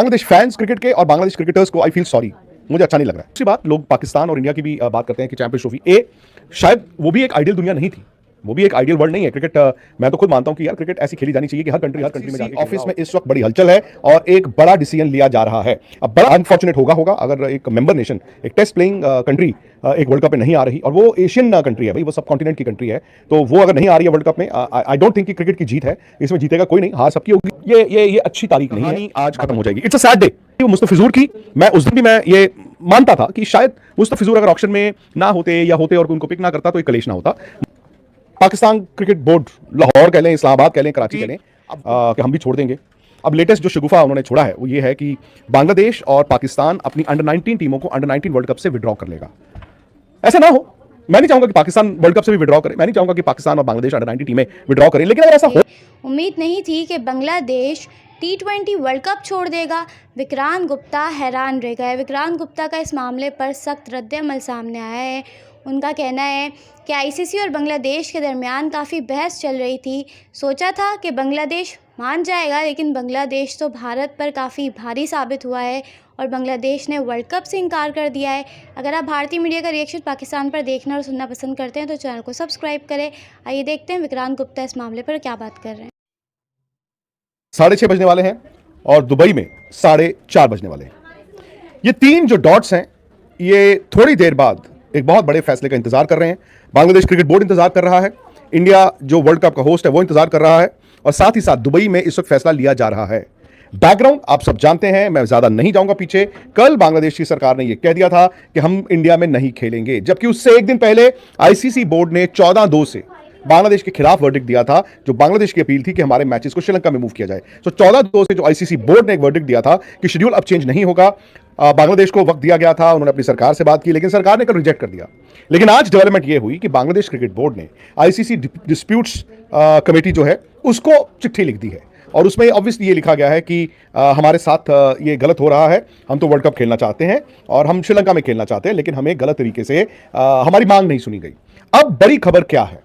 Bangladesh fans cricket के और Bangladesh cricketers को आई फील सॉरी, मुझे अच्छा नहीं लग रहा है। दूसरी बात, लोग पाकिस्तान और इंडिया की भी बात करते हैं कि चैंपियंस ट्रॉफी शायद वो भी एक आइडियल दुनिया नहीं थी, वो भी एक आइडियल वर्ल्ड नहीं है क्रिकेट। मैं तो खुद मानता हूं कि यार क्रिकेट ऐसी खेली जानी चाहिए कि हर कंट्री में जाके ऑफिस में इस वक्त बड़ी हलचल है और एक बड़ा डिसीजन लिया जा रहा है। अब बड़ा अनफॉर्चुनेट होगा अगर एक मेंबर नेशन, एक टेस्ट प्लेइंग कंट्री एक वर्ल्ड कप में नहीं आ रही, और वो एशियन कंट्री है भाई, वो सब कॉन्टिनेंट की कंट्री है, तो वो अगर नहीं आ रही है वर्ल्ड कप में, आई डोंट थिंक कि क्रिकेट की जीत है, इसमें जीतेगा कोई नहीं, हार सबकी होगी। ये अच्छी तारीख नहीं है, आज खत्म हो जाएगी। It's a sad day. Mustafizur की मैं उस दिन भी मैं ये मानता था कि शायद मुस्तफिजुर अगर ऑक्शन में ना होते या होते और उनको पिक ना करता तो एक कलेश ना होता। पाकिस्तान क्रिकेट बोर्ड, लाहौर कह लें, इस्लामाबाद कह लें, कराची कह लें, कि हम भी छोड़ देंगे। अब लेटेस्ट जो शगुफा उन्होंने छोड़ा है वो ये है कि बांग्लादेश और पाकिस्तान अपनी अंडर 19 टीमों को अंडर 19 वर्ल्ड कप से विड्रॉ कर लेगा। ऐसा ना हो, मैं नहीं चाहूंगा कि पाकिस्तान वर्ल्ड कप से भी विड्रॉ करे, मैं नहीं चाहूंगा कि पाकिस्तान और बांग्लादेश अंडर 19 टीमें विड्रॉ करें, लेकिन अगर ऐसा हो, उम्मीद नहीं थी कि बांग्लादेश T20 वर्ल्ड कप छोड़ देगा। विक्रांत गुप्ता हैरान रह गए। विक्रांत गुप्ता का इस मामले पर सख्त रद्द-ए-अमल सामने आया है। उनका कहना है कि आईसीसी और बांग्लादेश के दरमियान काफ़ी बहस चल रही थी। सोचा था कि बांग्लादेश मान जाएगा, लेकिन बांग्लादेश तो भारत पर काफ़ी भारी साबित हुआ है और बांग्लादेश ने वर्ल्ड कप से इनकार कर दिया है। अगर आप भारतीय मीडिया का रिएक्शन पाकिस्तान पर देखना और सुनना पसंद करते हैं तो चैनल को सब्सक्राइब करें। आइए देखते हैं विक्रांत गुप्ता इस मामले पर क्या बात कर रहे हैं। 6:30 बजने वाले हैं और दुबई में 4:30 बजने वाले हैं। ये तीन जो डॉट्स हैं, ये थोड़ी देर बाद एक बहुत बड़े फैसले का इंतजार कर रहे हैं। बांग्लादेश क्रिकेट बोर्ड इंतजार कर रहा है, इंडिया जो वर्ल्ड कप का होस्ट है वो इंतजार कर रहा है, और साथ ही साथ दुबई में इस वक्त फैसला लिया जा रहा है। बैकग्राउंड आप सब जानते हैं, मैं ज्यादा नहीं जाऊंगा पीछे। कल बांग्लादेश की सरकार ने यह कह दिया था कि हम इंडिया में नहीं खेलेंगे, जबकि उससे एक दिन पहले आईसीसी बोर्ड ने 14-2 से बांग्लादेश के खिलाफ वर्डिक्ट दिया था, जो बांग्लादेश की अपील थी कि हमारे मैचेस को श्रीलंका में मूव किया जाए। तो 14-2 से जो आईसीसी बोर्ड ने एक वर्डिक्ट दिया था कि शेड्यूल अब चेंज नहीं होगा। बांग्लादेश को वक्त दिया गया था, उन्होंने अपनी सरकार से बात की, लेकिन सरकार ने कल रिजेक्ट कर दिया। लेकिन आज डेवलपमेंट ये हुई कि बांग्लादेश क्रिकेट बोर्ड ने आईसीसी डिस्प्यूट्स कमेटी जो है उसको चिट्ठी लिख दी है, और उसमें ऑब्वियसली ये लिखा गया है कि हमारे साथ ये गलत हो रहा है, हम तो वर्ल्ड कप खेलना चाहते हैं और हम श्रीलंका में खेलना चाहते हैं, लेकिन हमें गलत तरीके से हमारी मांग नहीं सुनी गई। अब बड़ी खबर क्या है,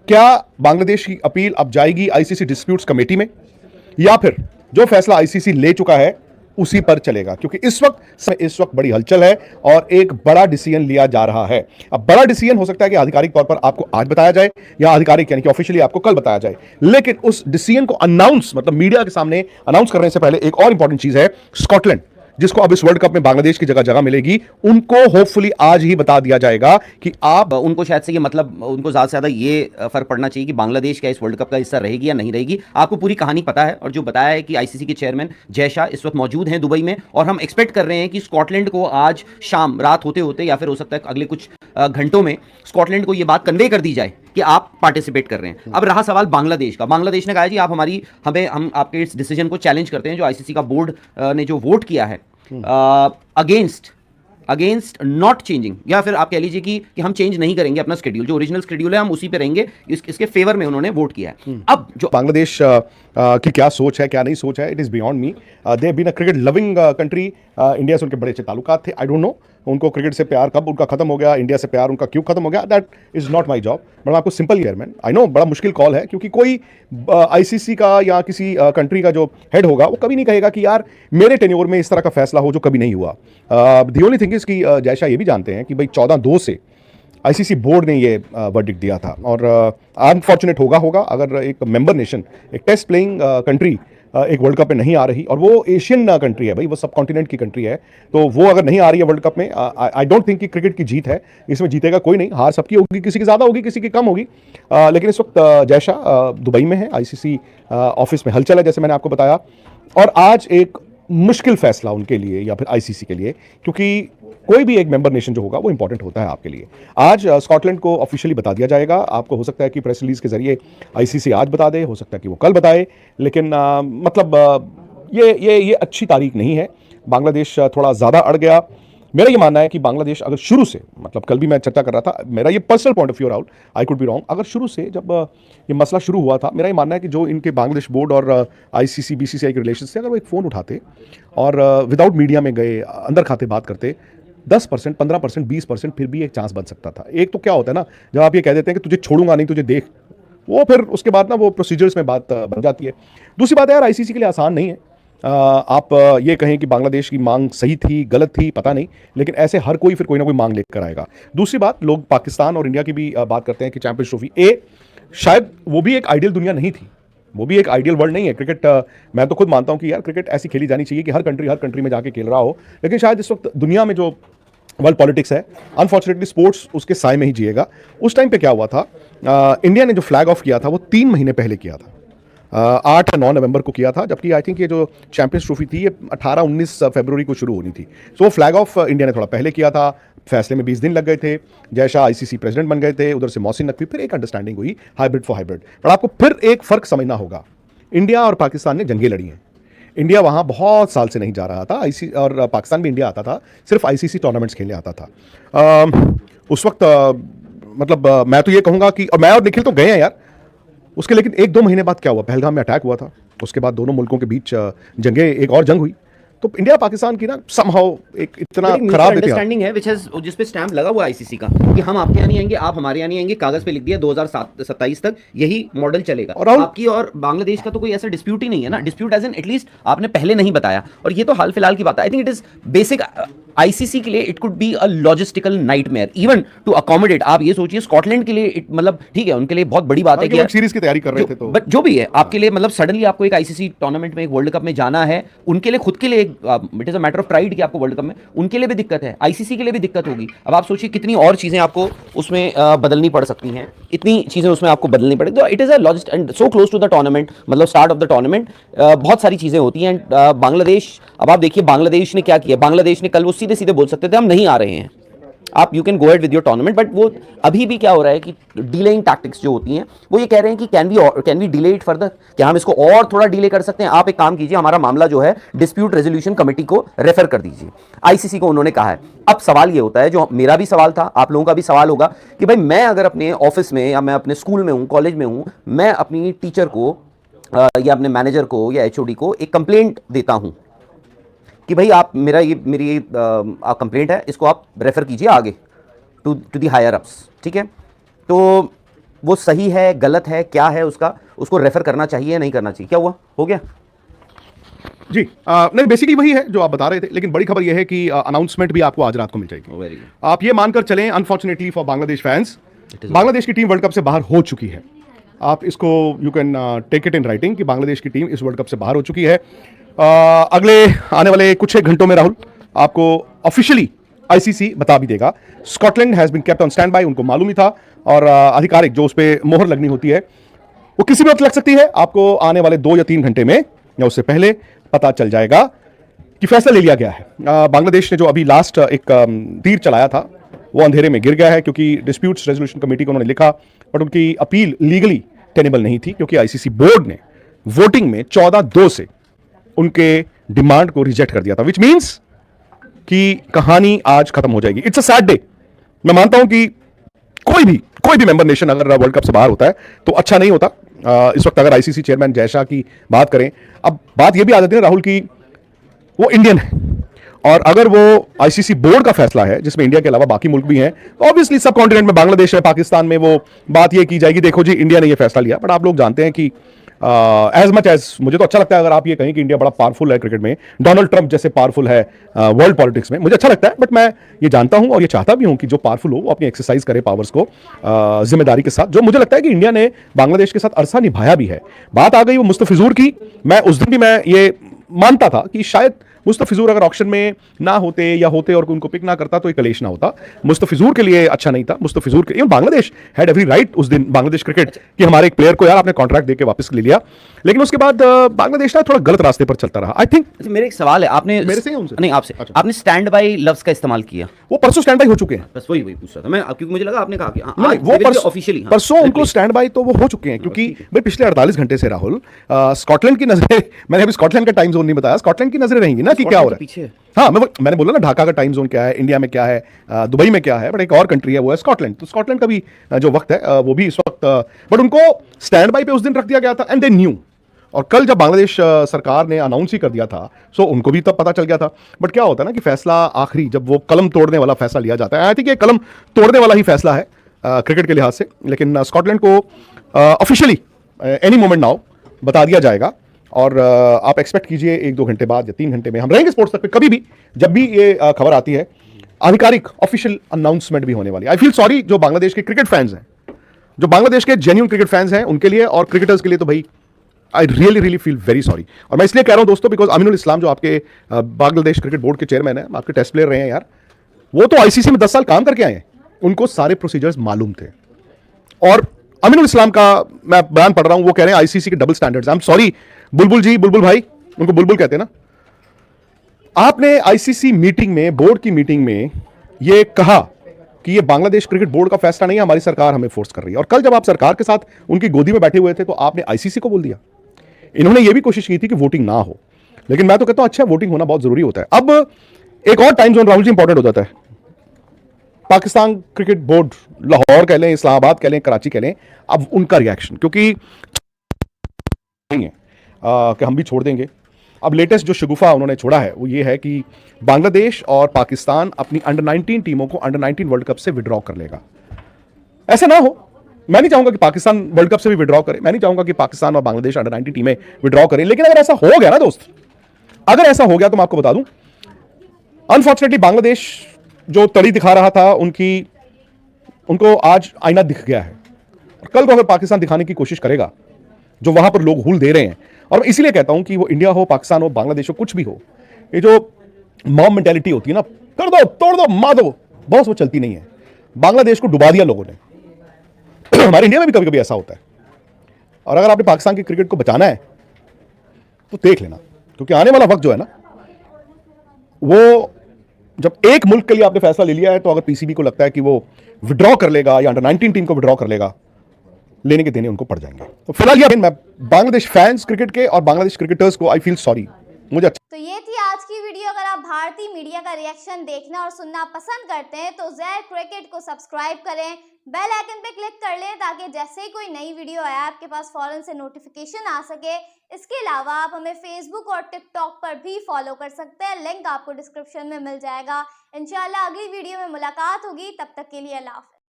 क्या बांग्लादेश की अपील अब जाएगी आईसीसी डिस्प्यूट्स कमेटी में, या फिर जो फैसला आईसीसी ले चुका है उसी पर चलेगा? क्योंकि इस वक्त बड़ी हलचल है और एक बड़ा डिसीजन लिया जा रहा है। अब बड़ा डिसीजन हो सकता है कि आधिकारिक तौर पर आपको आज बताया जाए, या आधिकारिक यानी कि ऑफिशियली आपको कल बताया जाए, लेकिन उस डिसीजन को अनाउंस, मतलब मीडिया के सामने अनाउंस करने से पहले एक और इंपॉर्टेंट चीज है, स्कॉटलैंड, जिसको अब इस वर्ल्ड कप में बांग्लादेश की जगह जगह मिलेगी, उनको होपफुली आज ही बता दिया जाएगा कि आप, उनको शायद से ये मतलब उनको ज़्यादा से ज़्यादा ये फर्क पड़ना चाहिए कि बांग्लादेश क्या इस वर्ल्ड कप का हिस्सा रहेगी या नहीं रहेगी। आपको पूरी कहानी पता है, और जो बताया है कि आईसीसी के चेयरमैन जय शाह इस वक्त मौजूद हैं दुबई में, और हम एक्सपेक्ट कर रहे हैं कि स्कॉटलैंड को आज शाम, रात होते होते या फिर हो सकता है अगले कुछ घंटों में स्कॉटलैंड को ये बात कन्वे कर दी जाए कि आप पार्टिसिपेट कर रहे हैं। अब रहा सवाल बांग्लादेश का। बांग्लादेश ने कहा जी आप हम आपके इस डिसीजन को चैलेंज करते हैं जो आईसीसी का बोर्ड ने जो वोट किया है अगेंस्ट नॉट चेंजिंग, या फिर आप कह लीजिए कि हम चेंज नहीं करेंगे अपना शेड्यूल, जो ओरिजिनल शेड्यूल है हम उसी पे रहेंगे, इसके फेवर में उन्होंने वोट किया है। अब जो बांग्लादेश की क्या सोच है, क्या नहीं सोच है, it is beyond me. They have been a cricket loving country. India से उनके बड़े अच्छे ताल्लुकात थे। आई डोंट नो उनको क्रिकेट से प्यार कब उनका खत्म हो गया, इंडिया से प्यार उनका क्यों खत्म हो गया, that is not my job. But मैं आपको सिंपल चेयरमैन, आई नो बड़ा मुश्किल कॉल है, क्योंकि कोई आईसीसी का या किसी कंट्री का जो हेड होगा वो कभी नहीं कहेगा कि यार मेरे टेन्योर में इस तरह का फैसला हो जो कभी नहीं हुआ। द ओनली थिंग इज कि जय शाह ये भी जानते हैं कि भाई 14-2 से आईसीसी बोर्ड ने ये वर्डिक्ट दिया था, और अनफॉर्चुनेट होगा अगर एक मेंबर नेशन, एक टेस्ट प्लेइंग कंट्री एक वर्ल्ड कप में नहीं आ रही, और वो एशियन कंट्री है भाई, वो सब कॉन्टिनेंट की कंट्री है, तो वो अगर नहीं आ रही है वर्ल्ड कप में, आई डोंट थिंक कि क्रिकेट की जीत है, इसमें जीतेगा कोई नहीं, हार सबकी होगी, किसी की ज़्यादा होगी, किसी की कम होगी। लेकिन इस वक्त जय शाह दुबई में है, आईसीसी ऑफिस में हलचल है जैसे मैंने आपको बताया, और आज एक मुश्किल फैसला उनके लिए या फिर आईसीसी के लिए, क्योंकि कोई भी एक मेंबर नेशन जो होगा वो इंपॉर्टेंट होता है आपके लिए। आज स्कॉटलैंड को ऑफिशियली बता दिया जाएगा। आपको हो सकता है कि प्रेस रिलीज के जरिए आईसीसी आज बता दे, हो सकता है कि वो कल बताए, लेकिन ये अच्छी तारीख नहीं है। बांग्लादेश थोड़ा ज़्यादा अड़ गया। मेरा ये मानना है कि बांग्लादेश अगर शुरू से, मतलब कल भी मैं चर्चा कर रहा था, मेरा ये personal point of view Rahul, I could be wrong, अगर शुरू से जब ये मसला शुरू हुआ था, मेरा ये मानना है कि जो इनके बांग्लादेश बोर्ड और आईसीसी बीसीसीआई के रिलेशन से अगर वो एक फ़ोन उठाते और विदाउट मीडिया में गए, अंदर खाते बात करते, 10%, 15%, 20% फिर भी एक चांस बन सकता था। एक तो क्या होता है ना, जब आप ये कह देते हैं कि तुझे छोड़ूंगा नहीं, तुझे देख, वो फिर उसके बाद ना वो प्रोसीजर्स में बात बन जाती है। दूसरी बात है यार, आईसीसी के लिए आसान नहीं है। आप ये कहें कि बांग्लादेश की मांग सही थी, गलत थी, पता नहीं, लेकिन ऐसे हर कोई फिर कोई ना कोई मांग लेकर आएगा। दूसरी बात, लोग पाकिस्तान और इंडिया की भी बात करते हैं कि चैंपियंस ट्रॉफी शायद वो भी एक आइडियल दुनिया नहीं थी, वो भी एक आइडियल वर्ल्ड नहीं है। क्रिकेट मैं तो खुद मानता हूं कि यार क्रिकेट ऐसी खेली जानी चाहिए कि हर कंट्री में जाके खेल रहा हो, लेकिन शायद इस वक्त दुनिया में जो वर्ल्ड पॉलिटिक्स है, अनफॉर्चुनेटली स्पोर्ट्स उसके साए में ही जिएगा। उस टाइम पे क्या हुआ था, इंडिया ने जो फ्लैग ऑफ किया था वो 3 महीने पहले किया था, 8 या 9 नवंबर को किया था, जबकि आई थिंक ये जो चैंपियंस ट्रॉफी थी ये 18-19 फरवरी को शुरू होनी थी। सो फ्लैग ऑफ इंडिया ने थोड़ा पहले किया था, फैसले में 20 दिन लग गए थे, जयशाह आईसीसी प्रेसिडेंट बन गए थे, उधर से मोहसिन नकवी, फिर एक अंडरस्टैंडिंग हुई हाइब्रिड फॉर हाइब्रिड। पर आपको फिर एक फर्क समझना होगा, इंडिया और पाकिस्तान ने जंगें लड़ी हैं। इंडिया वहाँ बहुत साल से नहीं जा रहा था, और पाकिस्तान भी इंडिया आता था, सिर्फ आईसीसी टूर्नामेंट्स खेलने आता था। उस वक्त मतलब मैं तो ये कहूँगा कि, और मैं और निखिल तो गए हैं यार उसके, लेकिन 1-2 महीने बाद क्या हुआ, पहलगाम में अटैक हुआ था, उसके बाद दोनों मुल्कों के बीच जंगें, एक और जंग हुई। तो इंडिया पाकिस्तान की ना समहाउ एक इतना खराब अंडरस्टैंडिंग है जिस पे स्टैंप लगा हुआ आईसीसी का कि हम आपके यहाँ नहीं आएंगे, आप हमारे यहाँ नहीं आएंगे, कागज पे लिख दिया 2027 तक यही मॉडल चलेगा। और आपकी और बांग्लादेश का तो कोई ऐसा डिस्प्यूट ही नहीं है ना, डिस्प्यूट एज एन एटलीस्ट आपने पहले नहीं बताया, और ये तो हाल फिलहाल की बात है। I think it is basic ICC के लिए it could be a logistical nightmare even to accommodate. आप ये सोचिए स्कॉटलैंड के लिए मतलब ठीक है, उनके लिए बहुत बड़ी बात है कि सीरीज की तैयारी कर रहे थे, तो बट जो भी है आपके लिए मतलब सडनली आपको एक आईसीसी टूर्नामेंट में, एक वर्ल्ड कप में जाना है, उनके लिए खुद के लिए it is a matter of pride कि आपको वर्ल्ड कप में, उनके लिए भी दिक्कत है, आईसीसी के लिए भी दिक्कत होगी। अब आप सोचिए कितनी और चीजें आपको उसमें बदलनी पड़ सकती हैं, इतनी चीजें उसमें आपको बदलनी पड़ेगी। तो it is a logist and so close to the tournament, मतलब स्टार्ट ऑफ द टूर्नामेंट, बहुत सारी चीजें होती हैं। बांग्लादेश, अब आप देखिए बांग्लादेश ने क्या किया, बांग्लादेश ने कल वो सीधे सीधे बोल सकते थे हम नहीं आ रहे हैं, आप you can go ahead with your tournament, but वो अभी भी क्या हो रहा है कि डिलेइंग टैक्टिक्स जो होती हैं वो ये कह रहे हैं कि can we delay it further, क्या हम इसको और थोड़ा डिले कर सकते हैं। आप एक काम कीजिए, हमारा मामला जो है डिस्प्यूट रेजोल्यूशन कमेटी को रेफर कर दीजिए, आईसीसी को उन्होंने कहा है। अब सवाल ये होता है, जो मेरा भी सवाल था, आप लोगों का भी सवाल होगा कि भाई मैं अगर अपने ऑफिस में या मैं अपने स्कूल में हूँ, कॉलेज में हूँ, मैं अपनी टीचर को या अपने मैनेजर को या एचओडी को एक कंप्लेंट देता हूँ कि भाई आप मेरी कंप्लेंट है, इसको आप रेफर कीजिए आगे टू दी हायर अप्स, ठीक है, तो वो सही है, गलत है, क्या है उसको रेफर करना चाहिए या नहीं करना चाहिए, क्या हुआ, हो गया जी? नहीं, बेसिकली वही है जो आप बता रहे थे, लेकिन बड़ी खबर यह है कि अनाउंसमेंट भी आपको आज रात को मिल जाएगी। आप ये मानकर चलें, unfortunately for Bangladesh fans, Bangladesh की टीम वर्ल्ड कप से बाहर हो चुकी है। आप इसको you can take it in writing कि बांग्लादेश की टीम इस वर्ल्ड कप से बाहर हो चुकी है। अगले आने वाले कुछ एक घंटों में राहुल आपको ऑफिशियली आईसीसी बता भी देगा। Scotland has been kept on stand by, उनको मालूम ही था, और आधिकारिक जो उस पर मोहर लगनी होती है वो किसी भी वक्त लग सकती है। आपको आने वाले 2 या 3 घंटे में या उससे पहले पता चल जाएगा कि फैसला ले लिया गया है। बांग्लादेश ने जो अभी लास्ट एक तीर चलाया था वो अंधेरे में गिर गया है, क्योंकि डिस्प्यूट्स रेजोल्यूशन कमेटी को उन्होंने लिखा, बट उनकी अपील लीगली टेनेबल नहीं थी, क्योंकि आईसीसी बोर्ड ने वोटिंग में 14-2 से उनके डिमांड को रिजेक्ट कर दिया था, विच मीन्स कि कहानी आज खत्म हो जाएगी। It's a sad day. मैं मानता हूं कि कोई भी मेंबर नेशन अगर वर्ल्ड कप से बाहर होता है तो अच्छा नहीं होता। इस वक्त अगर आईसीसी चेयरमैन जयशाह की बात करें, अब बात यह भी आ जाती है राहुल की वो इंडियन है, और अगर वो आईसीसी बोर्ड का फैसला है जिसमें इंडिया के अलावा बाकी मुल्क भी हैं, ऑब्वियसली सब कॉन्टिनेंट में बांग्लादेश है, पाकिस्तान में वो बात ये की जाएगी, देखो जी इंडिया ने ये फैसला लिया। बट आप लोग जानते हैं कि एज मच एज मुझे तो अच्छा लगता है अगर आप ये कहें कि इंडिया बड़ा पावरफुल है क्रिकेट में, डोनाल्ड ट्रंप जैसे पावरफुल है वर्ल्ड पॉलिटिक्स में, मुझे अच्छा लगता है, बट मैं ये जानता हूं और ये चाहता भी हूं कि जो पावरफुल हो वो अपनी एक्सरसाइज करे पावर्स को जिम्मेदारी के साथ, जो मुझे लगता है कि इंडिया ने बांग्लादेश के साथ अरसा निभाया भी है। बात आ गई वो मुस्तफिजुर की, मैं उस दिन भी मैं ये मानता था कि शायद मुस्तफिजुर अगर ऑक्शन में ना होते या होते और उनको पिक ना करता तो एक कलेश ना होता। मुस्तफिजुर के लिए अच्छा नहीं था, मुस्तफिजुर के लिए बांग्लादेश हैड एवरी राइट उस दिन, बांग्लादेश क्रिकेट, कि हमारे एक प्लेयर को यार आपने कॉन्ट्रैक्ट देके वापस ले लिया, लेकिन उसके बाद बांग्लादेश ना थोड़ा गलत रास्ते पर चलता रहा। आई थिंक मेरे एक सवाल है, आपने मेरे से उनसे नहीं आपसे, अच्छा। आपने स्टैंड बाय लफ्ज का इस्तेमाल किया, वो परसों स्टैंड बाय हो चुके हैं, बस वही पूछ रहा था मैं, क्योंकि मुझे लगा आपने कहा कि नहीं, वो ऑफिशियली परसों उनको स्टैंड बाय तो वो हो चुके हैं, क्योंकि भाई पिछले 48 घंटे से राहुल स्कॉटलैंड की नजरें मैंने अभी स्कॉटलैंड का टाइम जोन नहीं बताया, स्कॉटलैंड की नजरें रहेंगी ना कि क्या हो रहा है पीछे। हाँ, मैंने बोला ना ढाका का टाइम जोन क्या है, इंडिया में क्या है, दुबई में क्या है, बट एक और कंट्री है वो है स्कॉटलैंड। तो स्कॉटलैंड का भी जो वक्त है वो भी इस वक्त, बट उनको स्टैंड बाय पे उस दिन रख दिया गया था एंड दे न्यू। और कल जब बांग्लादेश सरकार ने अनाउंस ही कर दिया था, सो उनको भी तब पता चल गया था। बट क्या होता है ना कि फैसला आखिरी जब वो कलम तोड़ने वाला फैसला लिया जाता है, आई थिंक ये कलम तोड़ने वाला ही फैसला है क्रिकेट के लिहाज से, लेकिन स्कॉटलैंड को ऑफिशियली एनी मोमेंट नाउ बता दिया जाएगा। और आप एक्सपेक्ट कीजिए 1-2 घंटे बाद या 3 घंटे में हम रहेंगे स्पोर्ट्स तक पे कभी भी, जब भी ये खबर आती है, आधिकारिक ऑफिशियल अनाउंसमेंट भी होने वाली है। आई फील सॉरी जो बांग्लादेश के क्रिकेट फैंस हैं, जो बांग्लादेश के जेन्युइन क्रिकेट फैंस हैं उनके लिए, और क्रिकेटर्स के लिए तो भाई I really feel very sorry. और मैं इसलिए कह रहा हूं दोस्तों, बिकॉज अमीनुल इस्लाम जो आपके बांग्लादेश क्रिकेट बोर्ड के चेयरमैन है, आपके टेस्ट प्लेयर रहे हैं यार, वो तो आईसीसी में 10 साल काम करके आए हैं, उनको सारे प्रोसीजर्स मालूम थे। और अमीनुल इस्लाम का मैं बयान पढ़ रहा हूं, वो कह रहे हैं आईसीसी के double standards. I am sorry बुलबुल जी, बुलबुल भाई, उनको बुलबुल कहते हैं ना, आपने आईसीसी मीटिंग में, बोर्ड की मीटिंग में ये कहा कि ये बांग्लादेश क्रिकेट बोर्ड का फैसला नहीं है, हमारी सरकार हमें फोर्स कर रही है। और कल जब आप सरकार के साथ उनकी गोदी में बैठे हुए थे तो आपने आईसीसी को बोल दिया। इन्होंने ये भी कोशिश की थी कि वोटिंग ना हो, लेकिन मैं तो कहता हूं अच्छा, वोटिंग होना बहुत जरूरी होता है। अब एक और time zone Rahul ji important हो जाता है। पाकिस्तान क्रिकेट बोर्ड, लाहौर कह लें, इस्लामाबाद कह लें, कराची कह लें, अब उनका रिएक्शन, क्योंकि नहीं है कि हम भी छोड़ देंगे। अब लेटेस्ट जो शगुफा उन्होंने छोड़ा है वो ये है कि बांग्लादेश और पाकिस्तान अपनी अंडर 19 टीमों को अंडर 19 वर्ल्ड कप से विड्रॉ कर लेगा। ऐसा ना हो, मैं नहीं चाहूंगा कि पाकिस्तान वर्ल्ड कप से भी विड्रॉ करे, मैं नहीं चाहूंगा कि पाकिस्तान और बांग्लादेश अंडर 19 टीमें विड्रॉ करें, लेकिन अगर ऐसा हो गया ना दोस्त, अगर ऐसा हो गया तो मैं आपको बता दूं, अनफॉर्चुनेटली बांग्लादेश जो तड़ी दिखा रहा था उनको आज आईना दिख गया है। और कल को अगर पाकिस्तान दिखाने की कोशिश करेगा, जो वहां पर लोग हुल दे रहे हैं, और मैं इसीलिए कहता हूं कि वो इंडिया हो, पाकिस्तान हो, बांग्लादेश हो, कुछ भी हो, ये जो मॉब मेंटालिटी होती है ना, कर दो, तोड़ दो, मार दो, बॉस, वो चलती नहीं है। बांग्लादेश को डुबा दिया लोगों ने। हमारे इंडिया में भी कभी कभी ऐसा होता है। और अगर आपने पाकिस्तान की क्रिकेट को बचाना है तो देख लेना, क्योंकि आने वाला वक्त जो है ना, वो जब एक मुल्क के लिए आपने फैसला ले लिया है, तो अगर पीसीबी को लगता है कि वो विड्रॉ कर लेगा या अंडर 19 टीम को विड्रॉ कर लेगा, लेने के देने उनको पड़ जाएंगे। तो फिलहाल ये मैं बांग्लादेश फैंस क्रिकेट के और बांग्लादेश क्रिकेटर्स को आई फील सॉरी, मुझे अच्छा। तो ये थी आज की वीडियो। अगर आप भारतीय मीडिया का रिएक्शन देखना और सुनना पसंद करते हैं तो ज़हर क्रिकेट को सब्सक्राइब करें, बेल आइकन पे क्लिक कर लें, ताकि जैसे ही कोई नई वीडियो आए आपके पास फौरन से नोटिफिकेशन आ सके। इसके अलावा आप हमें फेसबुक और टिकटॉक पर भी फॉलो कर सकते हैं, लिंक आपको डिस्क्रिप्शन में मिल जाएगा। इंशाल्लाह अगली वीडियो में मुलाकात होगी, तब तक के लिए अल्लाह हाफ़िज़।